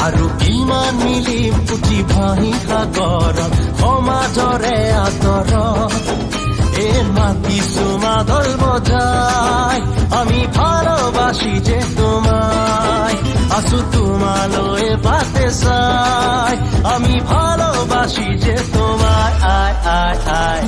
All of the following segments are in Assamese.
আৰু কিমান মিলিম পুতি ভাহি সাগৰত সমাজৰে আদৰত মাতিছো মাদল বজাই আমি ভালোবাসি যে তোমায় আছো তোমালৈ বাটে চাই আমি ভালোবাসি যে তোমায় আয় আয় আয়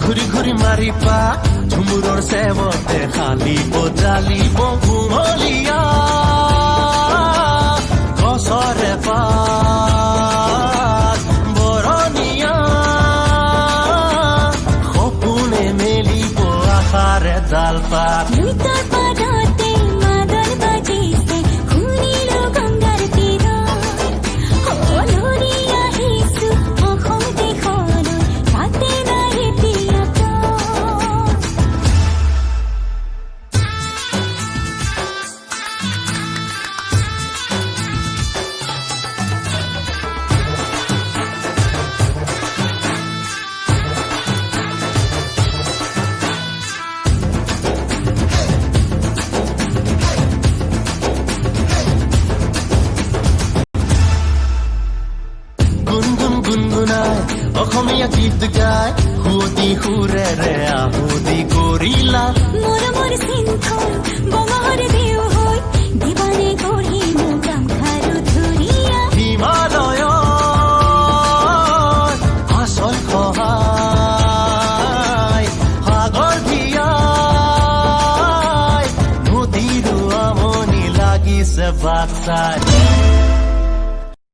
ঘুরি ঘুরি মারিবা ঝুমুৰৰ সেৱতে খালিব জালিব ঘুমলীয়া গছৰে পাত বৰণীয়া সপোনে মেলিব আশাৰে জাল পাত অসমীয়া গীত গাই সুৱতি সুৰেৰে আহুতি কৰিলা মোৰ চিন্থল বঙাৰে দেউ হৈ দিবানে কৰিম গামখাৰু ধুৰিয়া হিমালয় আচল সহায় সাগৰ দিয়াই নদীৰো আমনি লাগিছে বাট চাই